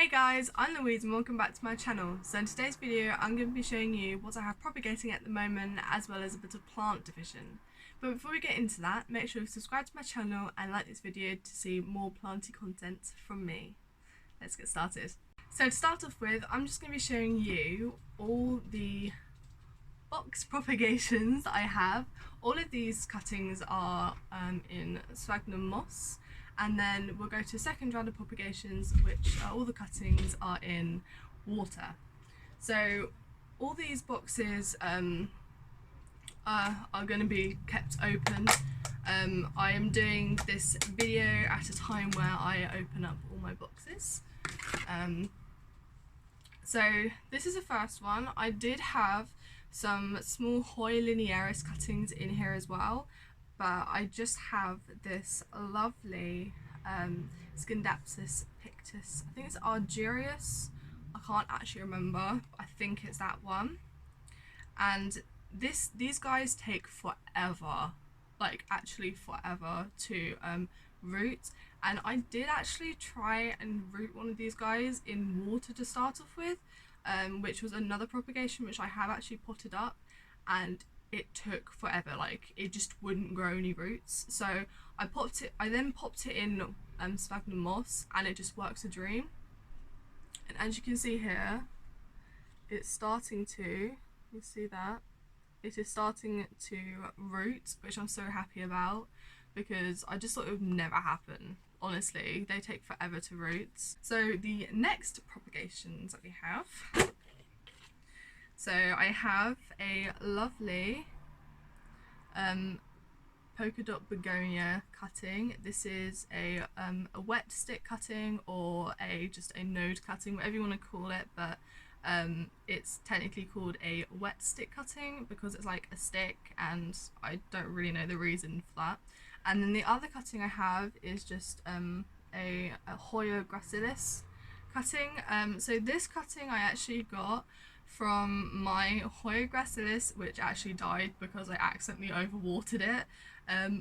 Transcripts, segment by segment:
Hey guys, I'm Louise and welcome back to my channel. So in today's video I'm going to be showing you what I have propagating at the moment as well as a bit of plant division. But before we get into that, make sure you subscribe to my channel and like this video to see more planty content from me. Let's get started. So to start off with, I'm just going to be showing you all the box propagations that I have. All of these cuttings are in sphagnum moss. And then we'll go to second round of propagations, which all the cuttings are in water. So all these boxes are going to be kept open. I am doing this video at a time where I open up all my boxes. So this is the first one. I did have some small Hoya linearis cuttings in here as well. But I just have this lovely Scindapsus pictus. I think it's Argyrius. I can't actually remember, but I think it's that one. And these guys take forever, like actually forever to root. And I did actually try and root one of these guys in water to start off with, which was another propagation which I have actually potted up, and it took forever. Like, it just wouldn't grow any roots. So I then popped it in sphagnum moss, and it just works a dream. And as you can see here, it's starting to, you see that? It is starting to root, which I'm so happy about, because I just thought it would never happen. Honestly, they take forever to root. So the next propagations that we have, so I have a lovely polka dot begonia cutting. This is a wet stick cutting, or just a node cutting, whatever you want to call it, but it's technically called a wet stick cutting because it's like a stick, and I don't really know the reason for that. And then the other cutting I have is just a Hoya gracilis cutting. So this cutting I actually got from my Hoya gracilis, which actually died because I accidentally overwatered it.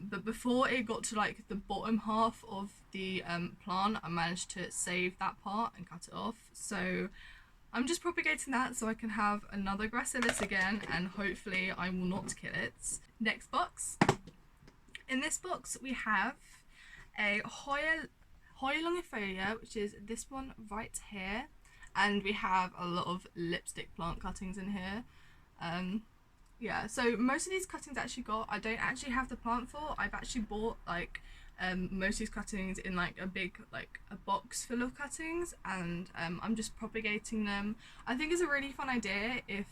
But before it got to like the bottom half of the plant, I managed to save that part and cut it off. So I'm just propagating that so I can have another gracilis again, and hopefully I will not kill it. Next box. In this box we have a Hoya longifolia, which is this one right here. And we have a lot of lipstick plant cuttings in here. Yeah, so most of these cuttings I actually got, I don't actually have the plant for. I've actually bought like most of these cuttings in like a big, like a box full of cuttings, and I'm just propagating them. I think it's a really fun idea if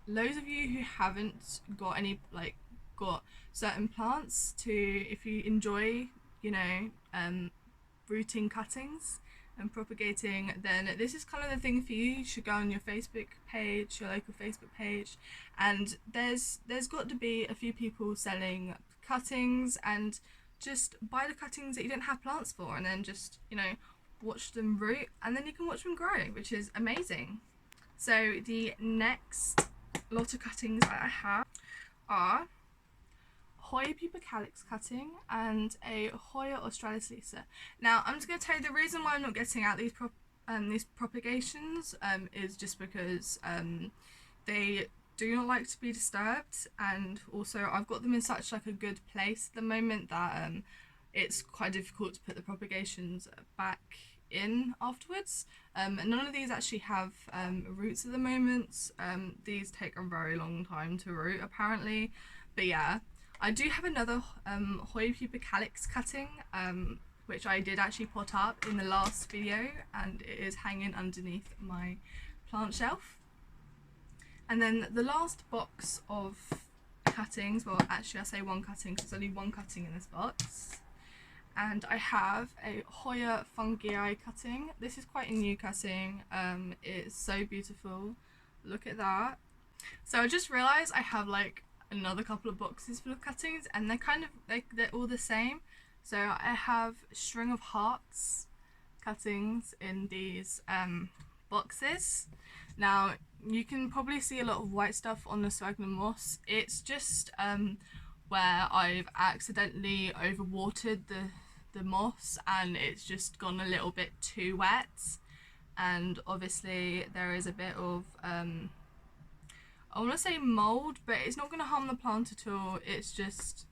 loads of you who haven't got any, like, got certain plants to, if you enjoy, you know, rooting cuttings and propagating, then this is kind of the thing for you. You should go on your Facebook page, your local Facebook page, and there's got to be a few people selling cuttings, and just buy the cuttings that you don't have plants for, and then just, you know, watch them root, and then you can watch them grow, which is amazing. So the next lot of cuttings that I have are Hoya pubicalis cutting and a Hoya australis lisa. Now I'm just going to tell you the reason why I'm not getting out these propagations is just because they do not like to be disturbed, and also I've got them in such like a good place at the moment that it's quite difficult to put the propagations back in afterwards. None of these actually have roots at the moment. These take a very long time to root apparently, but yeah. I do have another Hoya pubicalis cutting, which I did actually pot up in the last video, and it is hanging underneath my plant shelf. And then the last box of cuttings, well actually I say one cutting because there's only one cutting in this box, and I have a Hoya fungii cutting. This is quite a new cutting. It's so beautiful, look at that. So I just realised I have like another couple of boxes full of cuttings, and they're kind of like, they're all the same. So I have string of hearts cuttings in these boxes. Now you can probably see a lot of white stuff on the sphagnum moss. It's just where I've accidentally overwatered the moss, and it's just gone a little bit too wet. and obviously there is a bit of I want to say mold, but it's not going to harm the plant at all. It's just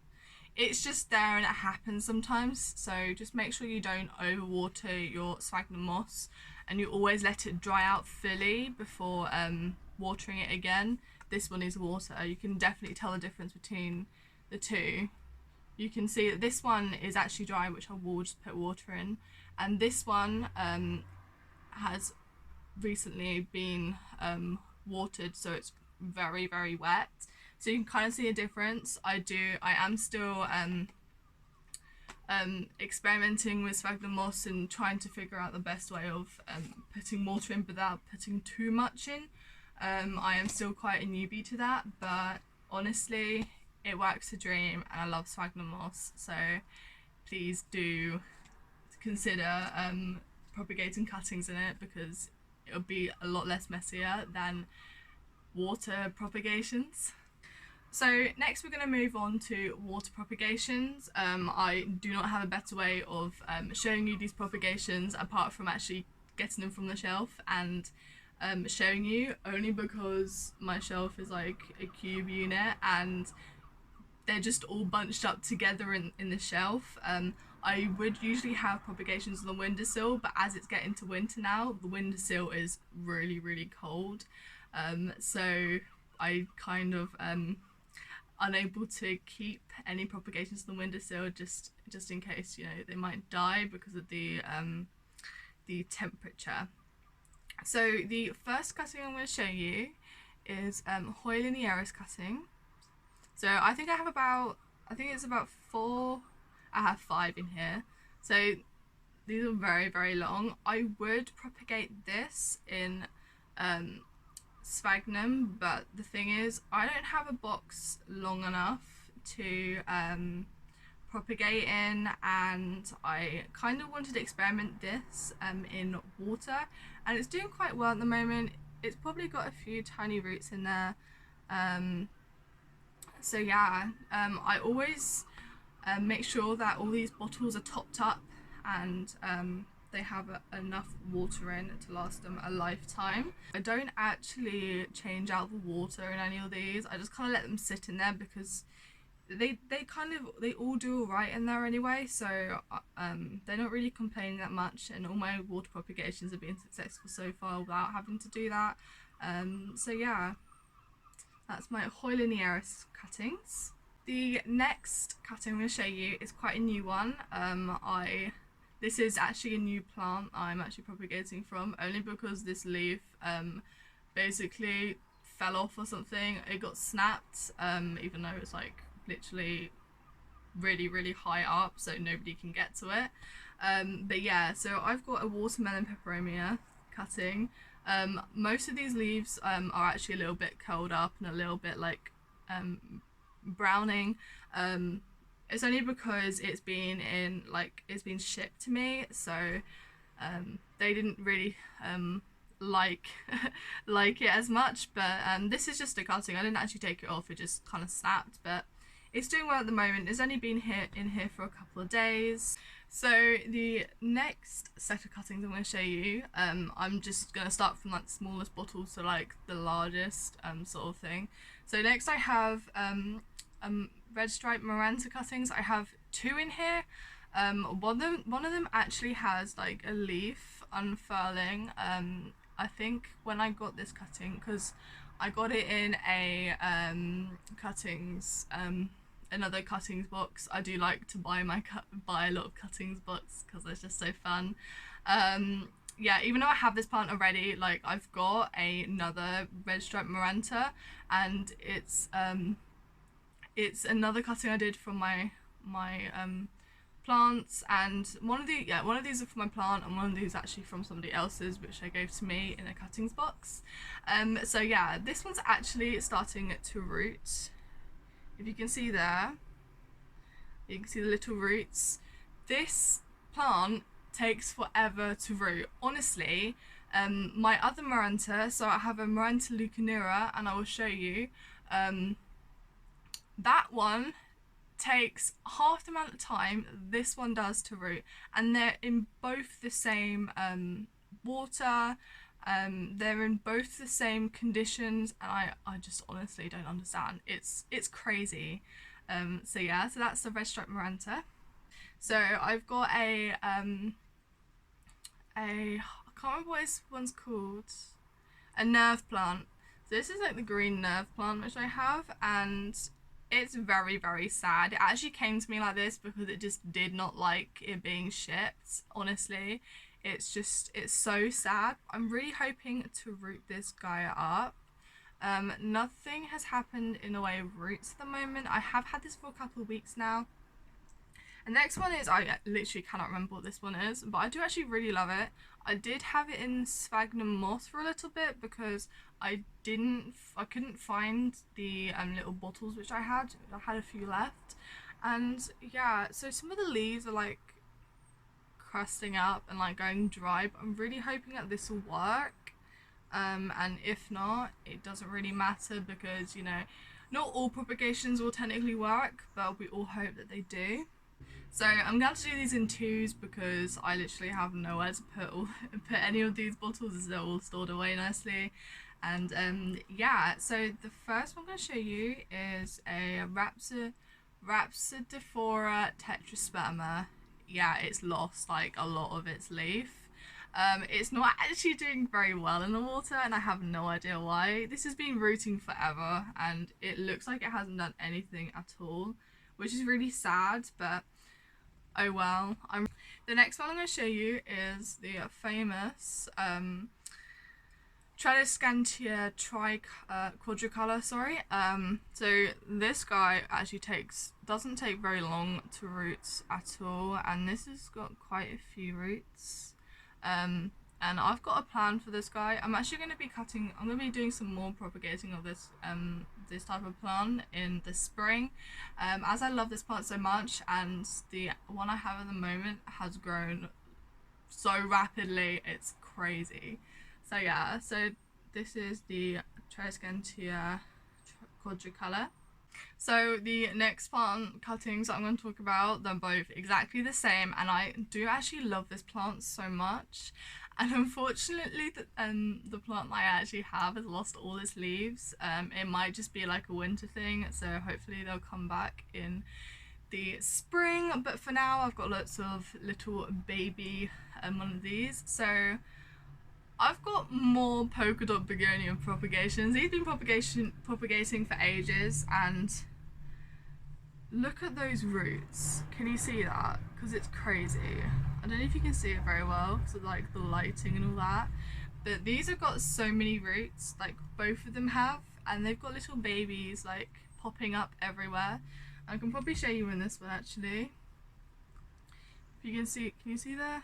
there and it happens sometimes. So just make sure you don't overwater your sphagnum moss, and you always let it dry out fully before watering it again. This one needs water. You can definitely tell the difference between the two. You can see that this one is actually dry, which I will just put water in, and this one has recently been watered, so it's very, very wet. So you can kind of see a difference. I am still experimenting with sphagnum moss and trying to figure out the best way of putting water in without putting too much in. I am still quite a newbie to that, but honestly, it works a dream, and I love sphagnum moss. So please do consider propagating cuttings in it, because it'll be a lot less messier than water propagations. So next we're going to move on to water propagations. I do not have a better way of showing you these propagations apart from actually getting them from the shelf and showing you, only because my shelf is like a cube unit and they're just all bunched up together in the shelf. I would usually have propagations on the windowsill, but as it's getting to winter now, the windowsill is really, really cold. So I kind of unable to keep any propagations on the windowsill, just in case, you know, they might die because of the temperature. So the first cutting I'm going to show you is Hoy linearis cutting. So I think it's about 4. I have 5 in here. So these are very, very long. I would propagate this in sphagnum, but the thing is, I don't have a box long enough to propagate in, and I kind of wanted to experiment this in water, and it's doing quite well at the moment. It's probably got a few tiny roots in there. So yeah, I always make sure that all these bottles are topped up and they have enough water in to last them a lifetime. I don't actually change out the water in any of these. I just kind of let them sit in there because they all do alright in there anyway, so they're not really complaining that much, and all my water propagations have been successful so far without having to do that. So yeah, that's my Hoy linearis cuttings. The next cutting I'm going to show you is quite a new one. This is actually a new plant I'm actually propagating from, only because this leaf basically fell off or something. It got snapped, even though it's like literally really, really high up, so nobody can get to it. But yeah, so I've got a watermelon peperomia cutting. Most of these leaves are actually a little bit curled up and a little bit like browning. It's only because it's been shipped to me, so they didn't really like it as much. But this is just a cutting. I didn't actually take it off, it just kind of snapped, but it's doing well at the moment. It's only been in here for a couple of days. So the next set of cuttings I'm going to show you, I'm just going to start from like the smallest bottle to like the largest sort of thing. So next I have red stripe maranta cuttings. I have 2 in here. One of them actually has like a leaf unfurling. I think when I got this cutting, because I got it in a another cuttings box. I do like to buy a lot of cuttings box because it's just so fun. Yeah, even though I have this plant already, like I've got another red stripe maranta, and it's another cutting I did from my plants, and one of these are from my plant, and one of these actually from somebody else's, which they gave to me in a cuttings box. So yeah, this one's actually starting to root. If you can see there, you can see the little roots. This plant takes forever to root. Honestly, my other maranta, so I have a maranta leucanura, and I will show you, that one takes half the amount of time this one does to root, and they're in both the same water. They're in both the same conditions, and I just honestly don't understand. It's crazy. So yeah, so that's the red stripe maranta. So I've got a I can't remember what this one's called. A nerve plant. So this is like the green nerve plant which I have, and it's very, very sad. It actually came to me like this because it just did not like it being shipped, honestly. It's so sad. I'm really hoping to root this guy up. Nothing has happened in the way of roots at the moment. I have had this for a couple of weeks now. And the next one is, I literally cannot remember what this one is, but I do actually really love it. I did have it in sphagnum moss for a little bit because I couldn't find the little bottles which I had. I had a few left. And yeah, so some of the leaves are like crusting up and like going dry, but I'm really hoping that this will work. And if not, it doesn't really matter because, you know, not all propagations will technically work, but we all hope that they do. So I'm going to do these in twos because I literally have nowhere to put any of these bottles as they're all stored away nicely. And yeah, so the first one I'm going to show you is a Rhapsodiphora tetrasperma. Yeah, it's lost like a lot of its leaf. It's not actually doing very well in the water, and I have no idea why. This has been rooting forever, and it looks like it hasn't done anything at all, which is really sad, but oh well. The next one I'm going to show you is the famous Tradescantia quadricolor, sorry. So this guy actually doesn't take very long to root at all, and this has got quite a few roots. And I've got a plan for this guy. I'm actually going to be doing some more propagating of this this type of plant in the spring, as I love this plant so much, and the one I have at the moment has grown so rapidly, it's crazy. So yeah, so this is the Tradescantia quadricolor. So the next plant cuttings I'm going to talk about, they're both exactly the same, and I do actually love this plant so much. And unfortunately, the plant I actually have has lost all its leaves. It might just be like a winter thing, so hopefully they'll come back in the spring. But for now, I've got lots of little baby one of these. So I've got more polka dot begonia propagations. These have been propagating for ages, and look at those roots. Can you see that? Because it's crazy. I don't know if you can see it very well because of like the lighting and all that, but these have got so many roots, like both of them have, and they've got little babies like popping up everywhere. I can probably show you in this one actually. If you can you see there?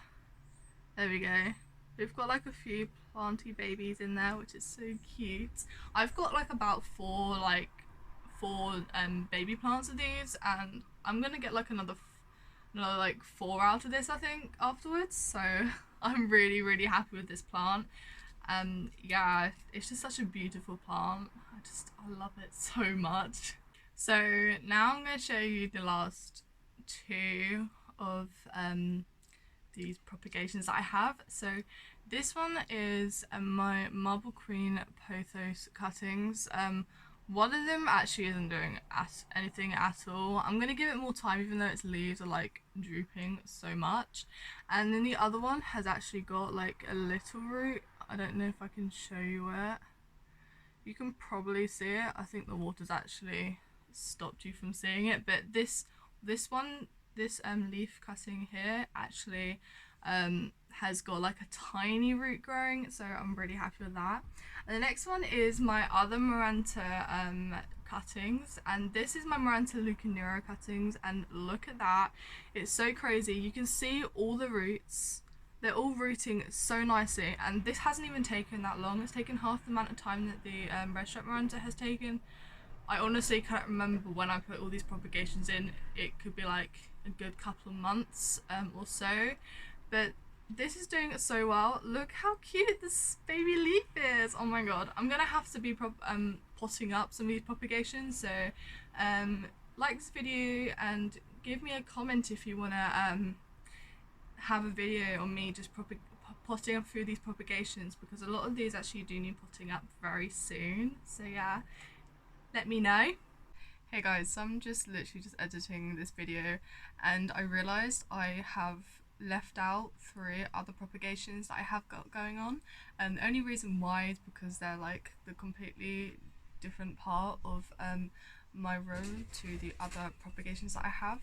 There we go. We've got like a few planty babies in there, which is so cute. I've got like about four baby plants of these, and I'm gonna get like another like 4 out of this I think afterwards, so I'm really happy with this plant. Yeah, it's just such a beautiful plant. I love it so much. So now I'm going to show you the last two of these propagations that I have. So this one is my Marble Queen pothos cuttings. One of them actually isn't doing anything at all. I'm going to give it more time even though its leaves are like drooping so much. And then the other one has actually got like a little root. I don't know if I can show you it. You can probably see it. I think the water's actually stopped you from seeing it, but this leaf cutting here actually has got like a tiny root growing, so I'm really happy with that. And the next one is my other Maranta cuttings, and this is my Maranta Lucanera cuttings, and look at that, it's so crazy. You can see all the roots, they're all rooting so nicely, and this hasn't even taken that long. It's taken half the amount of time that the red stripe Maranta has taken. I honestly can't remember when I put all these propagations in. It could be like a good couple of months or so, but this is doing it so well. Look how cute this baby leaf is. Oh my god, I'm gonna have to be potting up some of these propagations, so like this video and give me a comment if you wanna have a video on me just potting up through these propagations, because a lot of these actually do need potting up very soon. So yeah, let me know. Hey guys, so I'm just literally just editing this video and I realised I have left out 3 other propagations that I have got going on, and the only reason why is because they're like the completely different part of my room to the other propagations that I have.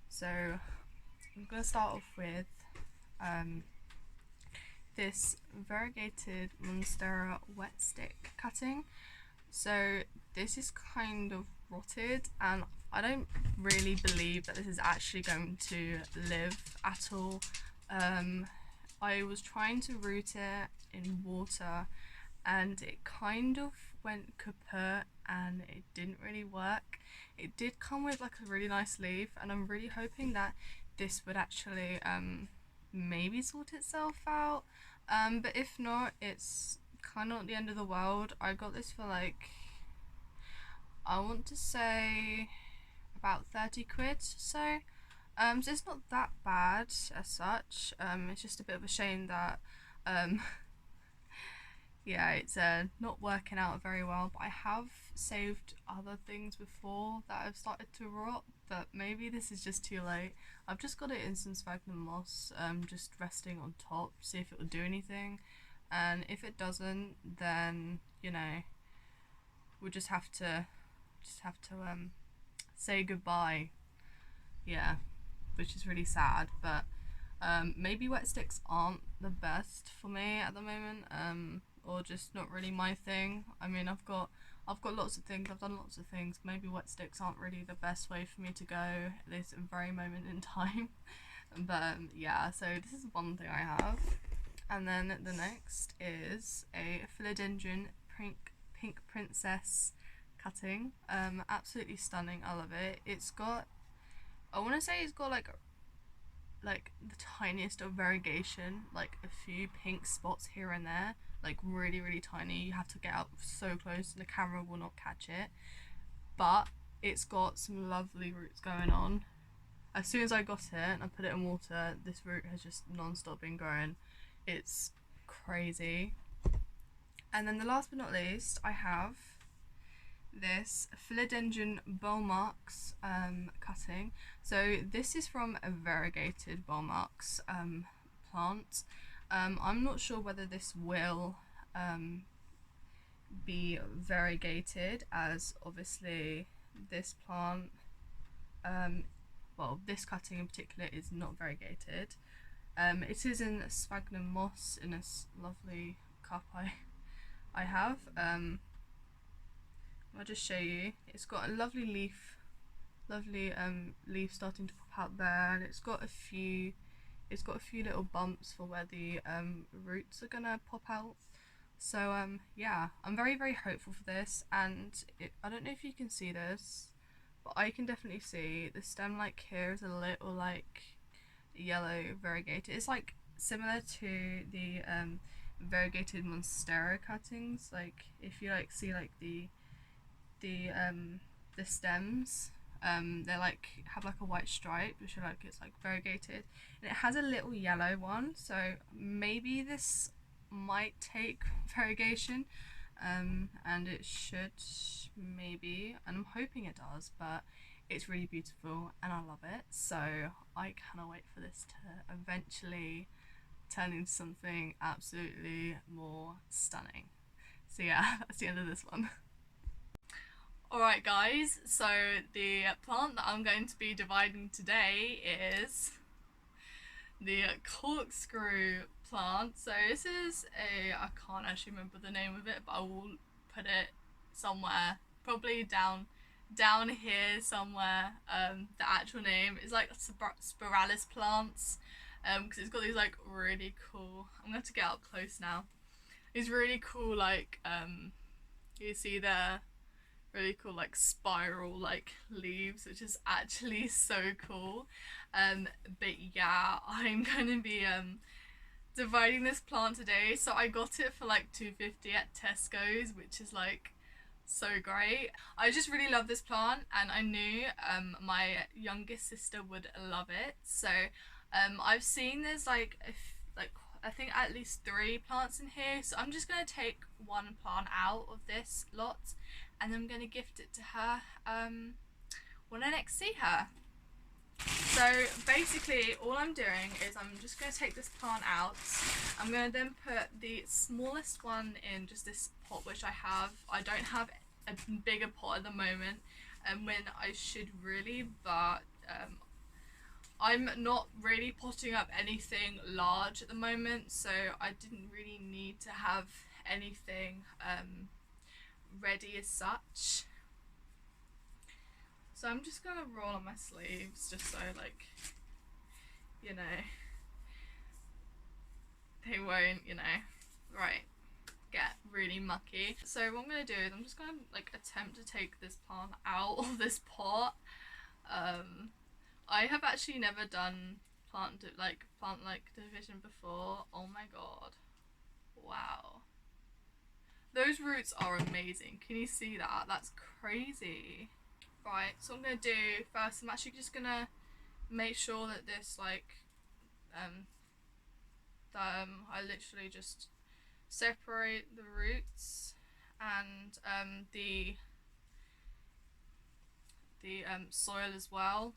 So I'm going to start off with this variegated Monstera wet stick cutting. So this is kind of rotted and I don't really believe that this is actually going to live at all. I was trying to root it in water and it kind of went kaput and it didn't really work. It did come with like a really nice leaf and I'm really hoping that this would actually maybe sort itself out, but if not, it's kind of not the end of the world. I got this for like, I want to say about 30 quid or so. So it's not that bad as such. It's just a bit of a shame that yeah, it's not working out very well, but I have saved other things before that have started to rot, but maybe this is just too late. I've just got it in some sphagnum moss, just resting on top, see if it will do anything, and if it doesn't, then, you know, we'll just have to say goodbye. Yeah, which is really sad, but maybe wet sticks aren't the best for me at the moment, or just not really my thing. I mean, I've got lots of things, I've done lots of things. Maybe wet sticks aren't really the best way for me to go at this very moment in time. But yeah, so this is one thing I have. And then the next is a philodendron pink princess cutting. Absolutely stunning, I love it. It's got, I want to say it's got like the tiniest of variegation, like a few pink spots here and there, like really really tiny. You have to get up so close and the camera will not catch it, but it's got some lovely roots going on. As soon as I got it and I put it in water, this root has just non-stop been growing. It's crazy. And then the last but not least, I have this philodendron Bulmarx cutting. So this is from a variegated Bulmarx plant. I'm not sure whether this will be variegated, as obviously this plant, well, this cutting in particular is not variegated. It is in sphagnum moss in this lovely cup I have. I'll just show you. It's got a lovely leaf starting to pop out there, and it's got a few little bumps for where the roots are gonna pop out. So yeah, I'm very very hopeful for this, and I don't know if you can see this, but I can definitely see the stem like here is a little like yellow variegated. It's like similar to the variegated Monstera cuttings. Like if you like see like the stems, they like have like a white stripe, which are like, it's like variegated, and it has a little yellow one, so maybe this might take variegation, and it should maybe, and I'm hoping it does, but it's really beautiful and I love it, so I cannot wait for this to eventually turn into something absolutely more stunning. So yeah, that's the end of this one. Alright guys, so the plant that I'm going to be dividing today is the corkscrew plant. So this is I can't actually remember the name of it, but I will put it somewhere, probably down here somewhere. The actual name is like spiralis plants, because it's got these like really cool, I'm going to have to get up close now, these really cool like you see there, really cool like spiral like leaves, which is actually so cool. But yeah, I'm gonna be dividing this plant today. So I got it for like $2.50 at Tesco's, which is like so great. I just really love this plant, and I knew my youngest sister would love it. So I've seen there's like I think at least 3 plants in here, so I'm just going to take one plant out of this lot and I'm going to gift it to her when I next see her. So basically all I'm doing is I'm just going to take this plant out. I'm going to then put the smallest one in just this pot which I have. I don't have a bigger pot at the moment when I should really, but I'm not really potting up anything large at the moment, so I didn't really need to have anything ready as such. So I'm just gonna roll on my sleeves just so, like, you know, they won't, you know, right, get really mucky. So what I'm gonna do is I'm just gonna like attempt to take this plant out of this pot. I have actually never done plant division before. Oh my god, wow, those roots are amazing. Can you see that? That's crazy. Right, so what I'm gonna do first, I'm actually just gonna make sure that this I literally just separate the roots and the soil as well,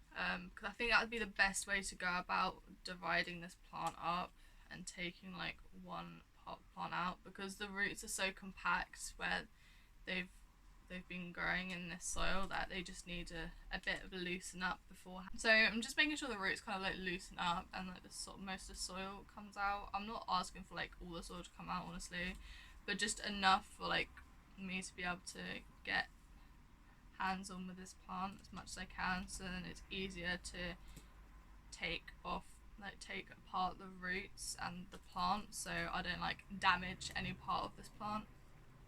because I think that would be the best way to go about dividing this plant up and taking like one part of the plant out, because the roots are so compact where they've been growing in this soil that they just need a bit of a loosen up beforehand. So I'm just making sure the roots kind of like loosen up and like most of the soil comes out. I'm not asking for like all the soil to come out, honestly, but just enough for like me to be able to get hands on with this plant as much as I can, so then it's easier to take apart the roots and the plant so I don't like damage any part of this plant.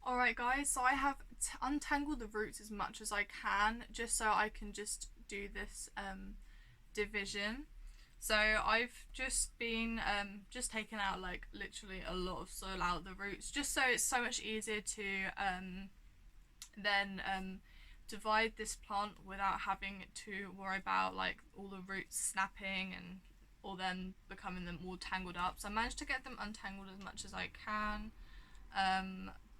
Alright guys, so I have untangled the roots as much as I can just so I can just do this division. So I've just been just taken out like literally a lot of soil out of the roots just so it's so much easier to then divide this plant without having to worry about like all the roots snapping and or then becoming them all tangled up. So I managed to get them untangled as much as I can.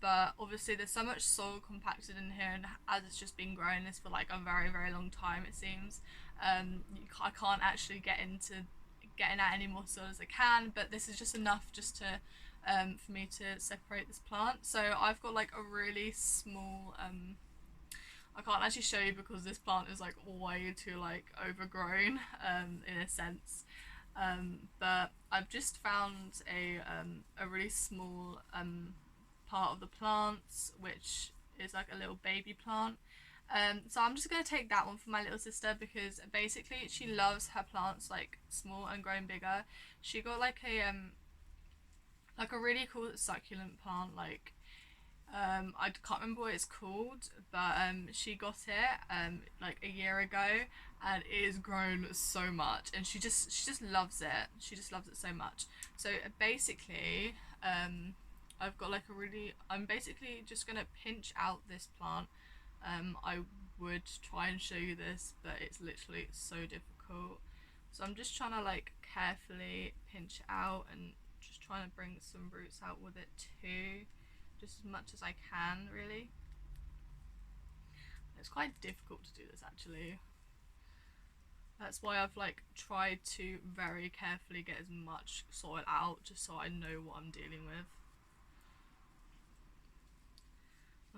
But obviously there's so much soil compacted in here, and as it's just been growing this for like a very very long time, it seems I can't actually get into getting out any more soil as I can, but this is just enough just to for me to separate this plant. So I've got like a really small I can't actually show you because this plant is like way too like overgrown in a sense, but I've just found a really small part of the plants which is like a little baby plant. So I'm just going to take that one for my little sister because basically she loves her plants like small and growing bigger. She got like a really cool succulent plant, like I can't remember what it's called, but she got it like a year ago and it has grown so much and she just loves it. She just loves it so much. So basically I've got like I'm basically just gonna pinch out this plant. I would try and show you this, but it's literally so difficult. So I'm just trying to like carefully pinch it out and just trying to bring some roots out with it too, just as much as I can really. It's quite difficult to do this actually. That's why I've like tried to very carefully get as much soil out just so I know what I'm dealing with.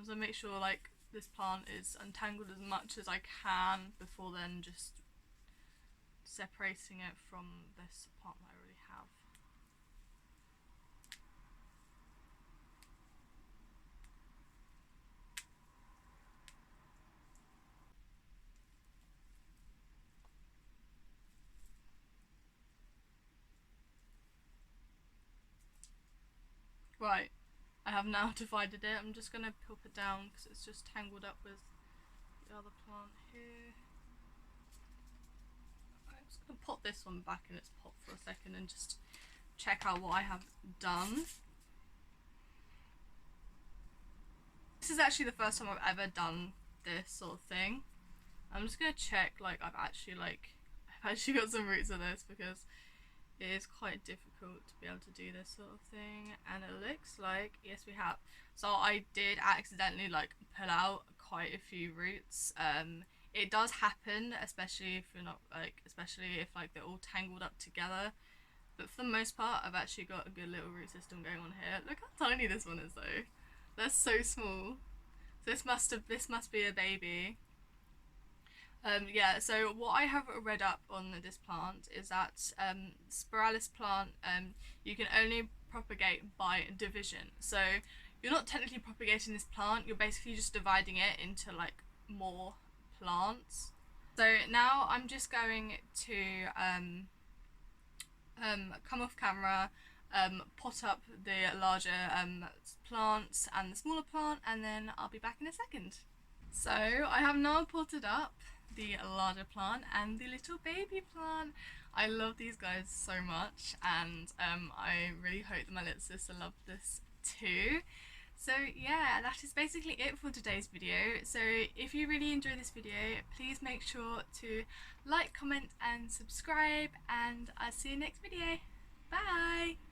So make sure like this plant is untangled as much as I can before then just separating it from this plant that I already have. Right, I have now divided it. I'm just going to pop it down because it's just tangled up with the other plant here. I'm just going to pop this one back in its pot for a second and just check out what I have done. This is actually the first time I've ever done this sort of thing. I'm just going to check like I've actually got some roots of this because it is quite difficult to be able to do this sort of thing, and it looks like yes we have. So I did accidentally like pull out quite a few roots. It does happen, especially if you're not like, especially if like they're all tangled up together. But for the most part, I've actually got a good little root system going on here. Look how tiny this one is though. That's so small. So this must be a baby. Yeah, so what I have read up on this plant is that spiralis plant, you can only propagate by division. So you're not technically propagating this plant, you're basically just dividing it into like more plants. So now I'm just going to come off camera, pot up the larger plants and the smaller plant, and then I'll be back in a second. So I have now potted up the larger plant and the little baby plant. I love these guys so much, and I really hope that my little sister loved this too. So yeah, that is basically it for today's video. So if you really enjoyed this video, please make sure to like, comment and subscribe, and I'll see you next video. Bye!